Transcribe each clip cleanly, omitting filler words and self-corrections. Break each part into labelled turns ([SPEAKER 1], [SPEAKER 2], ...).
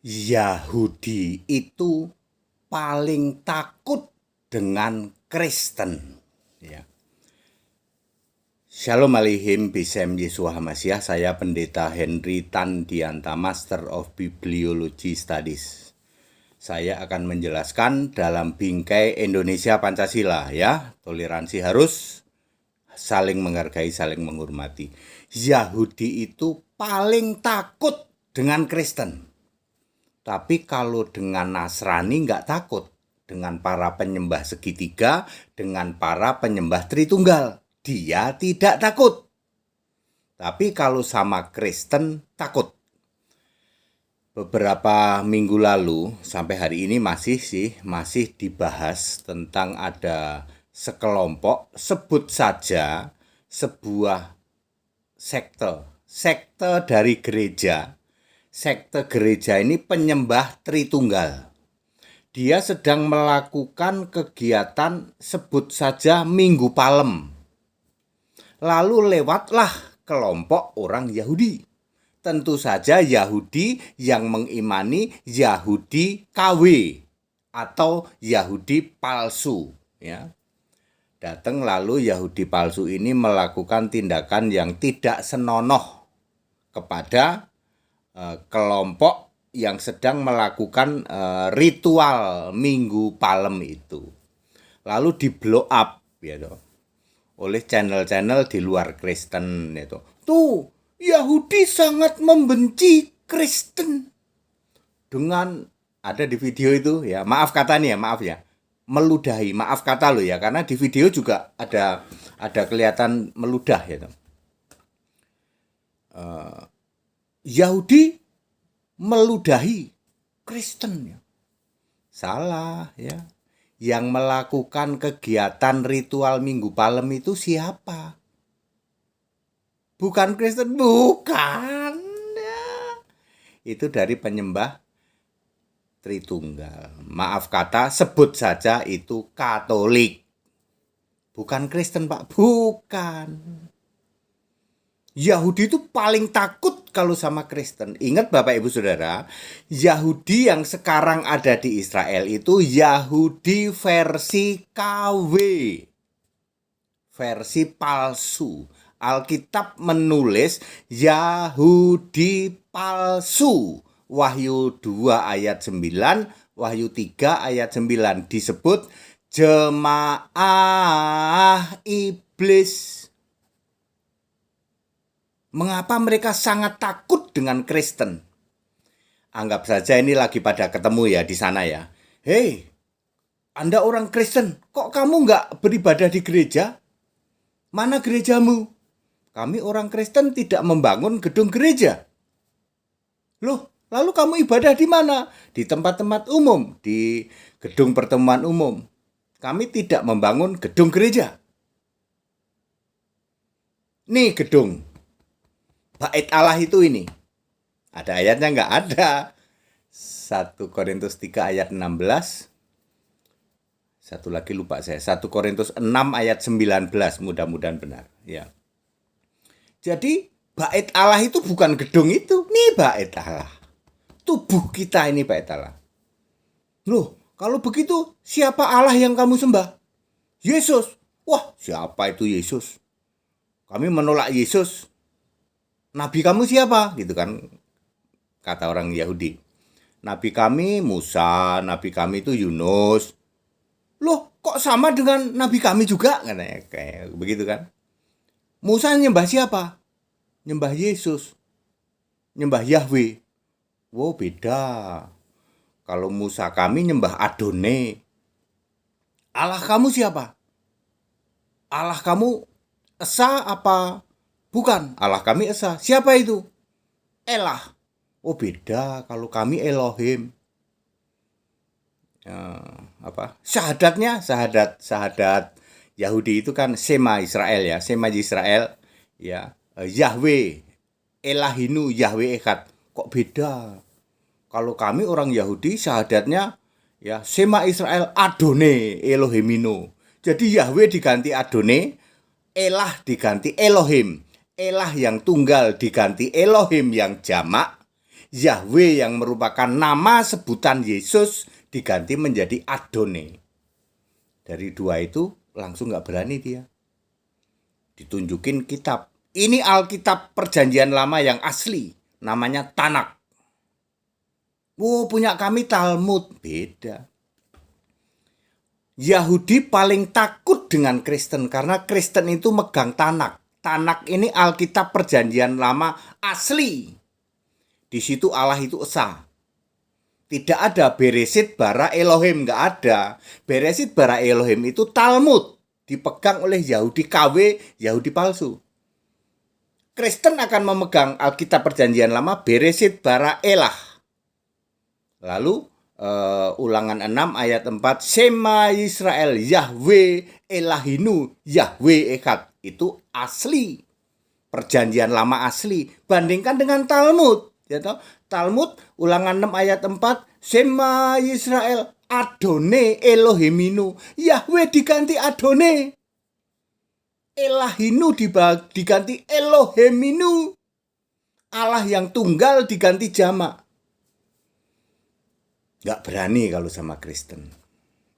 [SPEAKER 1] Yahudi itu paling takut dengan Kristen. Ya. Shalom Aleichem, Bisem Yeshua Hamasiah. Saya Pendeta Henry Tandianta, Master of Bibliology Studies. Saya akan menjelaskan dalam bingkai Indonesia Pancasila, ya. Toleransi harus, saling menghargai, saling menghormati. Yahudi itu paling takut dengan Kristen. Tapi kalau dengan Nasrani nggak takut. Dengan para penyembah segitiga, dengan para penyembah Tritunggal. Dia tidak takut. Tapi kalau sama Kristen, takut. Beberapa minggu lalu, sampai hari ini masih dibahas tentang ada sekelompok, sebut saja sebuah sekte dari gereja. Sekte gereja ini penyembah Tritunggal. Dia sedang melakukan kegiatan sebut saja Minggu Palem. Lalu lewatlah kelompok orang Yahudi. Tentu saja Yahudi yang mengimani Yahudi KW atau Yahudi palsu, ya. Datang lalu Yahudi palsu ini melakukan tindakan yang tidak senonoh kepada kelompok yang sedang melakukan ritual Minggu Palem itu. Lalu di blow up ya oleh channel-channel di luar Kristen itu. Tuh, Yahudi sangat membenci Kristen. Dengan ada di video itu ya, maaf kata nih ya, maaf ya. Meludahi, maaf kata lo ya, karena di video juga ada kelihatan meludah ya. Yahudi meludahi Kristen ya. Salah ya. Yang melakukan kegiatan ritual Minggu Palem itu siapa? Bukan Kristen, bukan ya. Itu dari penyembah Tritunggal. Maaf kata, sebut saja itu Katolik. Bukan Kristen, Pak, bukan. Yahudi itu paling takut kalau sama Kristen. Ingat Bapak Ibu Saudara, Yahudi yang sekarang ada di Israel itu Yahudi versi KW. Versi palsu. Alkitab menulis Yahudi palsu. Wahyu 2 ayat 9, Wahyu 3 ayat 9 disebut jemaah iblis. Mengapa mereka sangat takut dengan Kristen? Anggap saja ini lagi pada ketemu ya di sana ya. Hei, Anda orang Kristen, kok kamu nggak beribadah di gereja? Mana gerejamu? Kami orang Kristen tidak membangun gedung gereja. Loh, lalu kamu ibadah di mana? Di tempat-tempat umum, di gedung pertemuan umum. Kami tidak membangun gedung gereja. Nih gedung. Bait Allah itu ini. Ada ayatnya nggak? Ada. 1 Korintus 3 ayat 16. Satu lagi lupa saya. 1 Korintus 6 ayat 19. Mudah-mudahan benar. Ya. Jadi bait Allah itu bukan gedung itu. Nih bait Allah. Tubuh kita ini bait Allah. Loh, kalau begitu siapa Allah yang kamu sembah? Yesus. Wah, siapa itu Yesus? Kami menolak Yesus. Nabi kamu siapa? Gitu kan, kata orang Yahudi. Nabi kami Musa, nabi kami itu Yunus. Loh, kok sama dengan nabi kami juga? Kayak begitu kan. Musa nyembah siapa? Nyembah Yesus. Nyembah Yahweh. Wow, beda. Kalau Musa kami nyembah Adone. Allah kamu siapa? Allah kamu Esa apa? Bukan, Allah kami Esa. Siapa itu? Elah. Oh beda, kalau kami Elohim. Syahadatnya, syahadat Yahudi itu kan Shema Israel ya. Shema Israel ya. Yahweh, Elahinu, Yahweh Echad. Kok beda? Kalau kami orang Yahudi syahadatnya ya Shema Israel Adone Elohimino. Jadi Yahweh diganti Adone, Elah diganti Elohim. Elah yang tunggal diganti Elohim yang jamak, Yahweh yang merupakan nama sebutan Yesus diganti menjadi Adonai. Dari dua itu langsung gak berani dia. Ditunjukin kitab. Ini Alkitab Perjanjian Lama yang asli. Namanya Tanak. Oh, punya kami Talmud. Beda. Yahudi paling takut dengan Kristen karena Kristen itu megang Tanak. Tanak ini Alkitab Perjanjian Lama asli. Di situ Allah itu esa. Tidak ada Beresit bara Elohim, nggak ada. Beresit bara Elohim itu Talmud, dipegang oleh Yahudi KW, Yahudi palsu. Kristen akan memegang Alkitab Perjanjian Lama Beresit bara Elah. Lalu Ulangan 6 ayat 4, Shema Yisrael Yahweh Elahinu Yahweh Echad. Itu asli. Perjanjian Lama asli. Bandingkan dengan Talmud. Ya toh? Talmud Ulangan 6 ayat 4, Shema Yisrael Adonai Elohiminu. Yahweh diganti Adonai. Elahinu diganti Elohiminu. Allah yang tunggal diganti jamak. Gak berani kalau sama Kristen.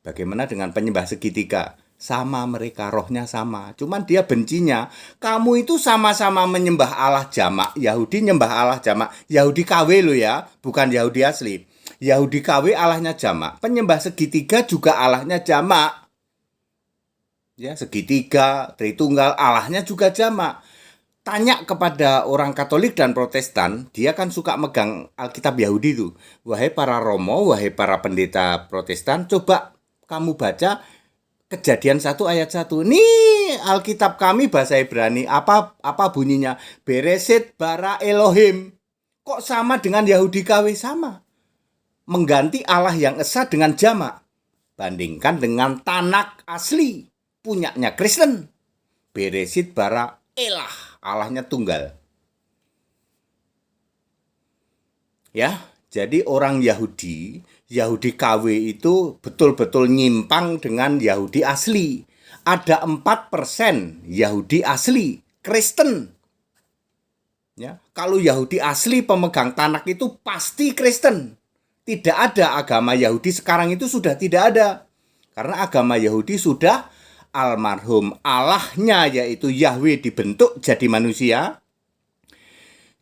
[SPEAKER 1] Bagaimana dengan penyembah segitiga? Sama mereka, rohnya sama. Cuman dia bencinya, kamu itu sama-sama menyembah Allah jamak. Yahudi nyembah Allah jamak. Yahudi KW lo ya, bukan Yahudi asli. Yahudi KW Allahnya jamak. Penyembah segitiga juga Allahnya jamak. Ya, segitiga, Tritunggal, Allahnya juga jamak. Tanya kepada orang Katolik dan Protestan, dia kan suka megang Alkitab Yahudi itu. Wahai para Romo, wahai para pendeta Protestan, coba kamu baca Kejadian 1 ayat 1. Nih Alkitab kami bahasa Ibrani, apa bunyinya? Beresit bara Elohim. Kok sama dengan Yahudi KW? Sama. Mengganti Allah yang esa dengan jamak. Bandingkan dengan Tanak asli, punyanya Kristen. Beresit bara Elah, Allahnya tunggal. Ya, jadi orang Yahudi KW itu betul-betul nyimpang dengan Yahudi asli. Ada 4% Yahudi asli, Kristen. Ya, kalau Yahudi asli pemegang Tanak itu pasti Kristen. Tidak ada agama Yahudi sekarang itu sudah tidak ada. Karena agama Yahudi sudah almarhum Allahnya yaitu Yahweh dibentuk jadi manusia.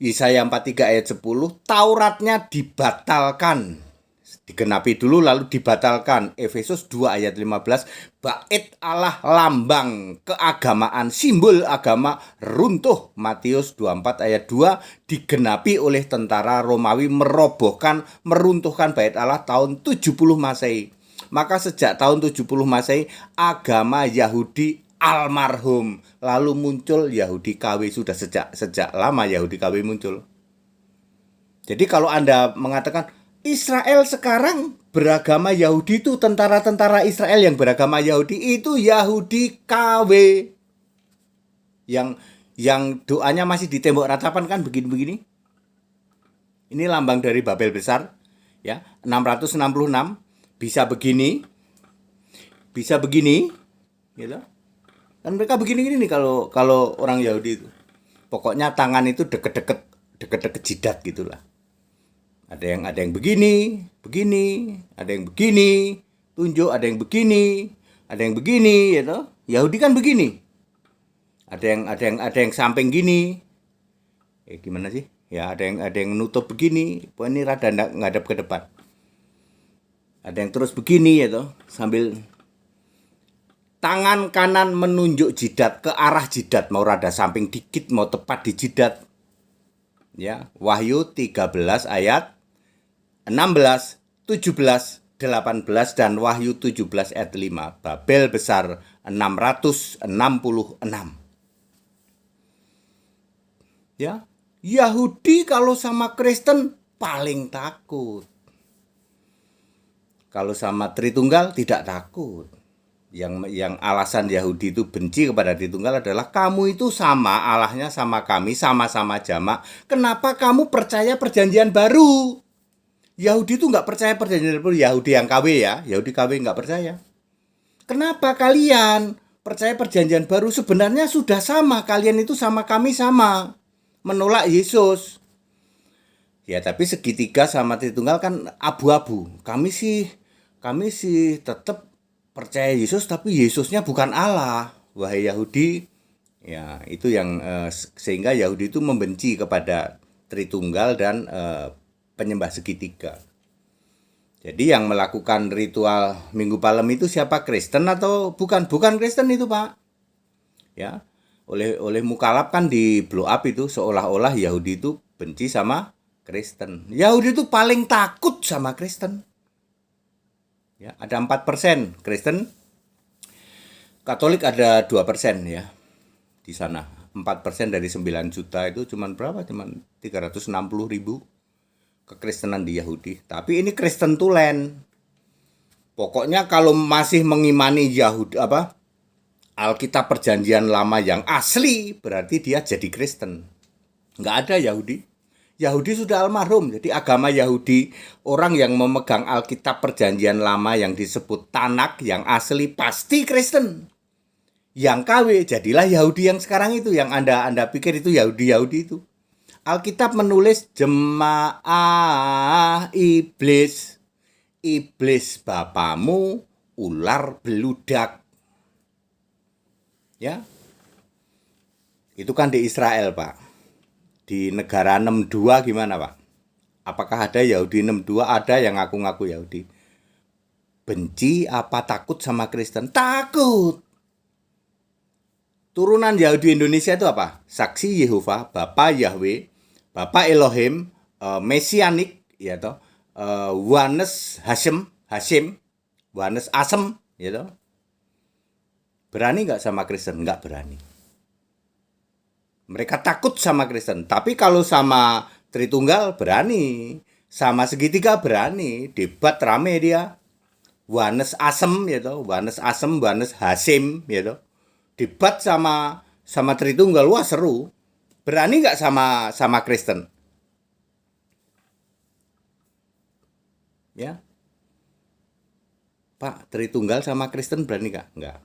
[SPEAKER 1] Yesaya 43 ayat 10, Tauratnya dibatalkan. Digenapi dulu lalu dibatalkan. Efesus 2 ayat 15, bait Allah lambang keagamaan, simbol agama runtuh. Matius 24 ayat 2 digenapi oleh tentara Romawi meruntuhkan bait Allah tahun 70 Masehi. Maka sejak tahun 70 Masehi agama Yahudi almarhum. Lalu muncul Yahudi KW, sudah sejak lama Yahudi KW muncul. Jadi kalau Anda mengatakan Israel sekarang beragama Yahudi itu tentara-tentara Israel yang beragama Yahudi itu Yahudi KW. Yang doanya masih di tembok ratapan kan begini-begini. Ini lambang dari Babel besar ya, 666 bisa begini gitu. Kan mereka begini-gini nih kalau orang Yahudi itu. Pokoknya tangan itu deket-deket jidat gitulah. Ada yang begini, ada yang begini, tunjuk, ada yang begini, gitu. Yahudi kan begini. Ada yang samping gini. Gimana sih? Ya, ada yang nutup begini. Pokoknya ini rada ngadep ke depan. Ada yang terus begini gitu, sambil tangan kanan menunjuk jidat ke arah jidat, mau rada samping dikit, mau tepat di jidat. Ya, Wahyu 13 ayat 16, 17, 18 dan Wahyu 17 ayat 5. Babel besar 666. Ya, Yahudi kalau sama Kristen paling takut. Kalau sama Tritunggal tidak takut. Yang alasan Yahudi itu benci kepada Tritunggal adalah kamu itu sama, Allahnya sama kami, sama-sama jamak. Kenapa kamu percaya perjanjian baru? Yahudi itu nggak percaya perjanjian baru. Yahudi yang KW ya, Yahudi KW nggak percaya. Kenapa kalian percaya perjanjian baru? Sebenarnya sudah sama, kalian itu sama kami sama. Menolak Yesus. Ya, tapi segitiga sama Tritunggal kan abu-abu. Kami sih tetap percaya Yesus, tapi Yesusnya bukan Allah. Wahai Yahudi, ya itu yang sehingga Yahudi itu membenci kepada Tritunggal dan penyembah segitiga. Jadi yang melakukan ritual Minggu Palem itu siapa? Kristen atau bukan? Bukan Kristen itu, Pak. Ya. Oleh Mukalab kan di blow up itu seolah-olah Yahudi itu benci sama Kristen. Yahudi itu paling takut sama Kristen. Ya, ada 4% Kristen, Katolik ada 2% ya di sana. 4% dari 9 juta itu cuman berapa? Cuman 360.000 kekristenan di Yahudi. Tapi ini Kristen tulen. Pokoknya kalau masih mengimani Yahudi Alkitab Perjanjian Lama yang asli, berarti dia jadi Kristen. Nggak ada Yahudi. Yahudi sudah almarhum. Jadi agama Yahudi, orang yang memegang Alkitab Perjanjian Lama yang disebut Tanak yang asli pasti Kristen. Yang KW jadilah Yahudi yang sekarang itu, yang Anda pikir itu Yahudi itu. Alkitab menulis jemaah iblis. Iblis bapamu ular beludak. Ya. Itu kan di Israel, Pak. Di negara 62 gimana, Pak? Apakah ada Yahudi 62? Ada yang ngaku-ngaku Yahudi. Benci apa takut sama Kristen? Takut. Turunan Yahudi Indonesia itu apa? Saksi Yehova, Bapa Yahweh, Bapa Elohim, Mesianik, ya toh, Wanes Hashim, Wanes Asem, ya toh. Berani nggak sama Kristen? Nggak berani. Mereka takut sama Kristen. Tapi kalau sama Tritunggal berani, sama segitiga berani, debat rame dia. Wanes Asem, ya toh, Wanes Asem, Wanes Hashim, ya toh. Debat sama Tritunggal, wah seru. Berani nggak sama Kristen? Ya, Pak, Tritunggal sama Kristen berani nggak? Nggak.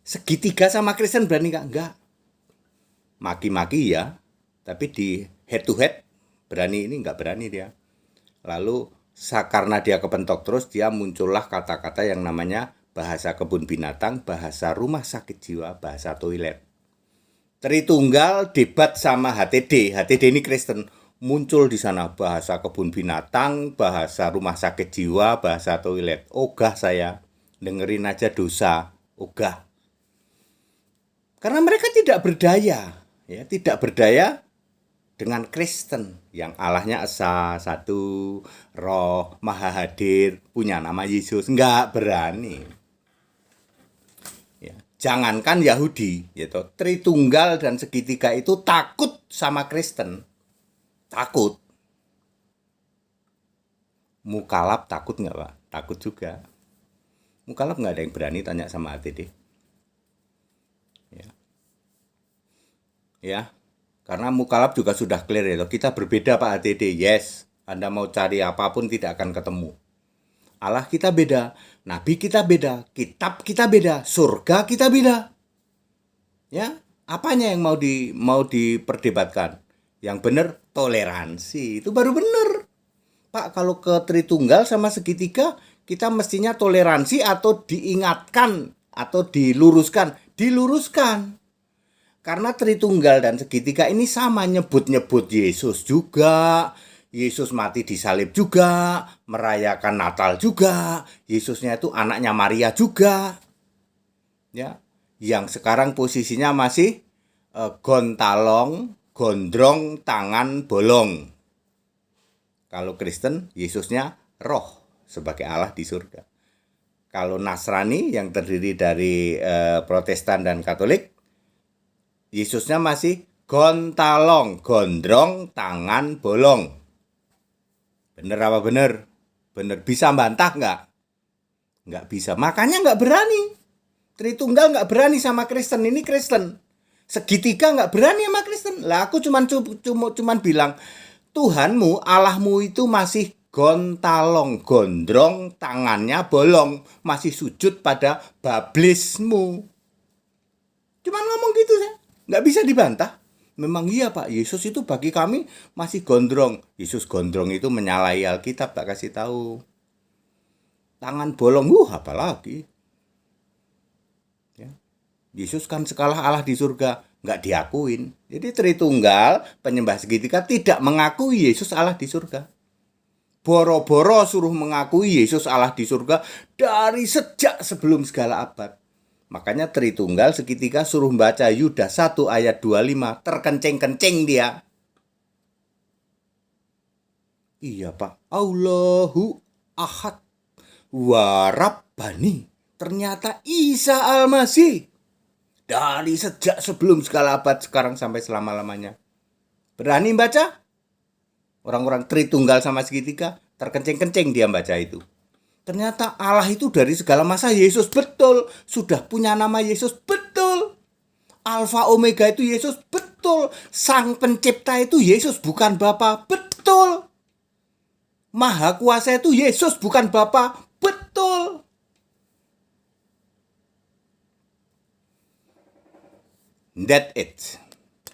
[SPEAKER 1] Segitiga sama Kristen berani nggak? Nggak. Maki-maki ya, tapi di head to head berani ini nggak berani dia. Lalu karena dia kepentok terus, dia muncullah kata-kata yang namanya bahasa kebun binatang, bahasa rumah sakit jiwa, bahasa toilet. Tritunggal debat sama HTD. HTD ini Kristen. Muncul di sana bahasa kebun binatang, bahasa rumah sakit jiwa, bahasa toilet. Ogah saya. Dengerin aja dosa. Ogah. Karena mereka tidak berdaya. Ya, tidak berdaya dengan Kristen yang Allahnya Esa, satu, Roh, Maha Hadir, punya nama Yesus. Nggak berani. Jangankan Yahudi, yaitu Tritunggal dan segitiga itu takut sama Kristen. Takut. Mukalab takut nggak, Pak? Takut juga. Mukalab nggak ada yang berani tanya sama ATD. Ya, karena Mukalab juga sudah clear ya. Kita berbeda, Pak ATD. Yes, Anda mau cari apapun tidak akan ketemu. Allah kita beda, Nabi kita beda, kitab kita beda, surga kita beda. Ya, apanya yang mau diperdebatkan? Yang benar toleransi, itu baru benar. Pak, kalau ke Tritunggal sama segitiga, kita mestinya toleransi atau diingatkan atau diluruskan. Karena Tritunggal dan segitiga ini sama nyebut-nyebut Yesus juga. Yesus mati disalib juga, merayakan Natal juga. Yesusnya itu anaknya Maria juga. Ya, yang sekarang posisinya masih gontalong, gondrong, tangan bolong. Kalau Kristen, Yesusnya roh sebagai Allah di surga. Kalau Nasrani yang terdiri dari Protestan dan Katolik, Yesusnya masih gontalong, gondrong, tangan bolong. Bener apa bener? Bener. Bisa bantah nggak? Nggak bisa. Makanya nggak berani. Tritunggal nggak berani sama Kristen. Ini Kristen. Segitiga nggak berani sama Kristen. Lah aku cuman bilang, Tuhanmu, Allahmu itu masih gontalong, gondrong, tangannya bolong. Masih sujud pada bablismu. Cuman ngomong gitu saya. Nggak bisa dibantah. Memang iya Pak, Yesus itu bagi kami masih gondrong. Yesus gondrong itu menyalahi Alkitab, tak kasih tahu. Tangan bolong, apalagi. Ya. Yesus kan sekalah Allah di surga, nggak diakuin. Jadi Tritunggal, penyembah segitiga tidak mengakui Yesus Allah di surga. Boro-boro suruh mengakui Yesus Allah di surga dari sejak sebelum segala abad. Makanya Tritunggal segitiga suruh baca Yudas 1 ayat 25. Terkencing-kencing dia. Iya Pak. Allahu Ahad wa Rabbani. Ternyata Isa Al-Masih. Dari sejak sebelum segala abad sekarang sampai selama-lamanya. Berani baca? Orang-orang Tritunggal sama segitiga terkencing-kencing dia baca itu. Ternyata Allah itu dari segala masa Yesus, betul. Sudah punya nama Yesus, betul. Alfa Omega itu Yesus, betul. Sang pencipta itu Yesus, bukan Bapa, betul. Maha kuasa itu Yesus, bukan Bapa, betul. That's it.